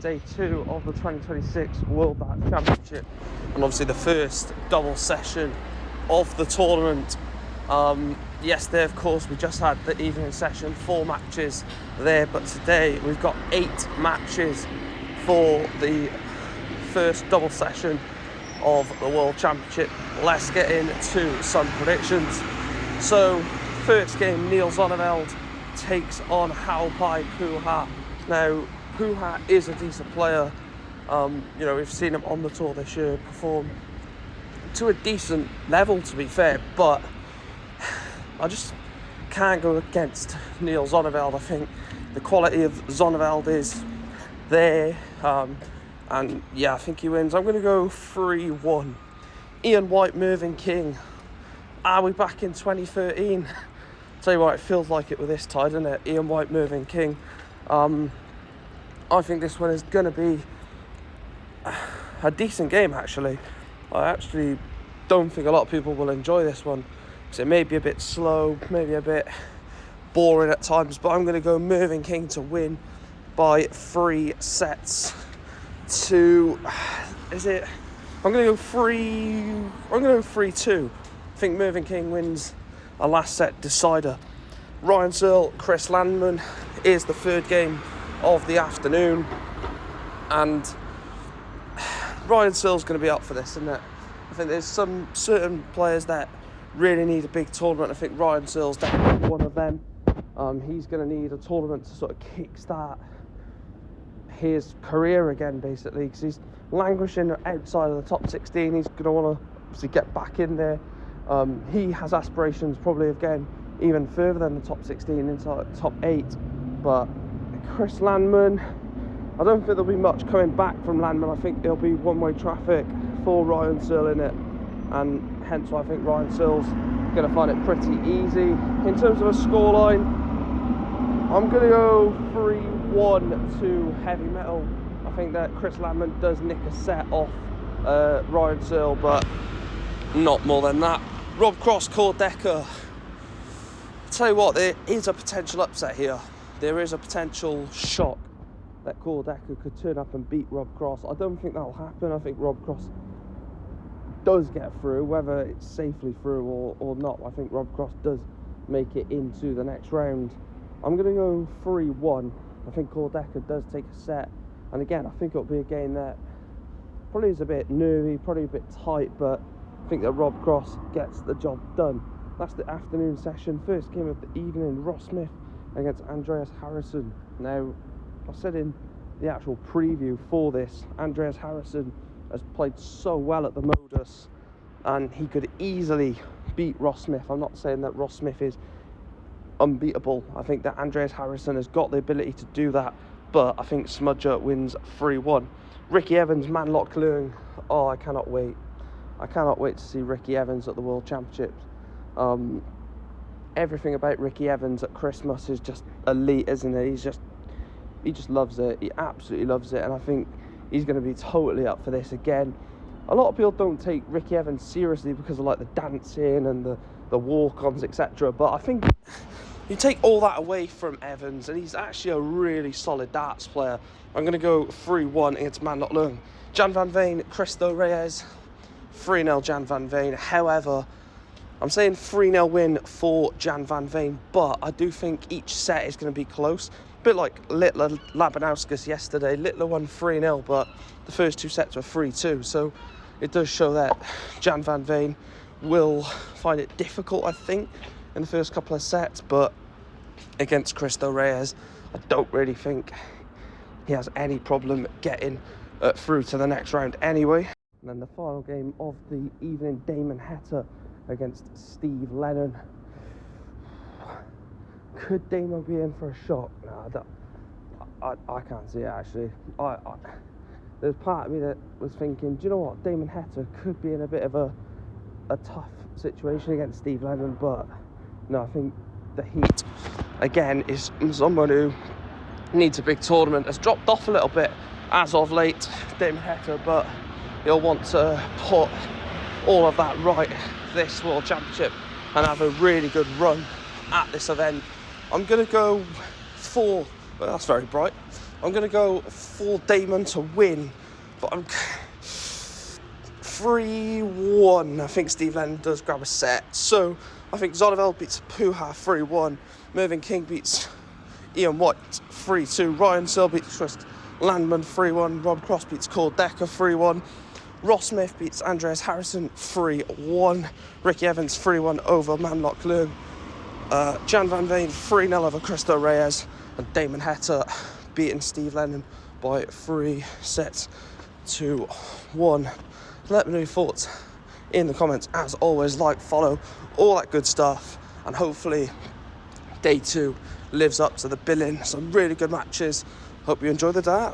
day 2 of the 2026 World Darts Championship, and obviously the first double session of the tournament. Yesterday, of course, we just had the evening session, 4 matches there, but today we've got 8 matches for the first double session of the World Championship. Let's get into some predictions. So, first game, Neil Zonneveld takes on Halpai Puha. Now, Puha is a decent player. We've seen him on the tour this year perform to a decent level, to be fair, but I just can't go against Neil Zonneveld. I think the quality of Zonneveld is there, and yeah, I think he wins. I'm going to go 3-1. Ian White, Mervyn King. Are we back in 2013? Tell you what, it feels like it with this tie, doesn't it? Ian White, Mervyn King. I think this one is going to be a decent game, actually. I actually don't think a lot of people will enjoy this one, because it may be a bit slow, maybe a bit boring at times, but I'm going to go Mervyn King to win by 3 sets to... I'm going to go 3-2. I think Mervyn King wins a last set decider. Ryan Searle, Chris Landman is the third game of the afternoon, and Ryan Searle's going to be up for this, isn't it? I think there's some certain players that really need a big tournament. I think Ryan Searle's definitely one of them. He's going to need a tournament to sort of kickstart his career again, basically, because he's languishing outside of the top 16. He's going to want to obviously get back in there. He has aspirations probably of getting even further than the top 16, inside the top 8. But Chris Landman, I don't think there'll be much coming back from Landman. I think it'll be one-way traffic for Ryan Searle in it, and hence why I think Ryan Searle's going to find it pretty easy. In terms of a scoreline, I'm going to go 3-1 to Heavy Metal. I think that Chris Landman does nick a set off Ryan Searle, but not more than that. Rob Cross, Cord Decker. Tell you what, there is a potential upset here. There is a potential shock that Cord Decker could turn up and beat Rob Cross. I don't think that'll happen. I think Rob Cross does get through, whether it's safely through or not. I think Rob Cross does make it into the next round. I'm going to go 3-1. I think Cord Decker does take a set, and again, I think it'll be a game that probably is a bit nervy, probably a bit tight, but I think that Rob Cross gets the job done. That's the afternoon session. First game of the evening, Ross Smith against Andreas Harrison. Now, I said in the actual preview for this, Andreas Harrison has played so well at the Modus, and he could easily beat Ross Smith. I'm not saying that Ross Smith is unbeatable. I think that Andreas Harrison has got the ability to do that, but I think Smudger wins 3-1. Ricky Evans, Manlock Leung. Oh, I cannot wait. I cannot wait to see Ricky Evans at the World Championships. Everything about Ricky Evans at Christmas is just elite, isn't it? He just loves it. He absolutely loves it, and I think he's going to be totally up for this again. A lot of people don't take Ricky Evans seriously because of like the dancing and the walk-ons, etc. But I think you take all that away from Evans, and he's actually a really solid darts player. I'm going to go 3-1 against Manlock Leung. Jan van Veen, Cristo Reyes. 3-0 Jan van Veen. However, I'm saying 3-0 win for Jan van Veen, but I do think each set is going to be close. A bit like Littler Labanauskas yesterday. Littler won 3-0, but the first 2 sets were 3-2. So it does show that Jan van Veen will find it difficult, I think, in the first couple of sets. But against Cristo Reyes, I don't really think he has any problem getting through to the next round anyway. And then the final game of the evening, Damon Heta against Steve Lennon. Could Damo be in for a shock? No, I can't see it, actually. There's part of me that was thinking, do you know what, Damon Heta could be in a bit of a tough situation against Steve Lennon, but no, I think the heat, again, is someone who needs a big tournament. Has dropped off a little bit as of late, Damon Heta, but he'll want to put all of that right this World Championship and have a really good run at this event. I'm going to go 4, well, that's very bright. I'm going to go for Damon to win, but I'm 3-1. I think Steve Lennon does grab a set. So I think Zonneveld beats Puha 3-1. Mervyn King beats Ian White 3-2. Ryan Searle beats Chris Landman 3-1. Rob Cross beats Cole Decker 3-1. Ross Smith beats Andreas Harrison 3-1. Ricky Evans 3-1 over Manlock Leung. Jan Van Veen 3-0 over Cristo Reyes. And Damon Heta beating Steve Lennon by 3-1. Let me know your thoughts in the comments. As always, like, follow, all that good stuff. And hopefully day 2 lives up to the billing. Some really good matches. Hope you enjoy the darts.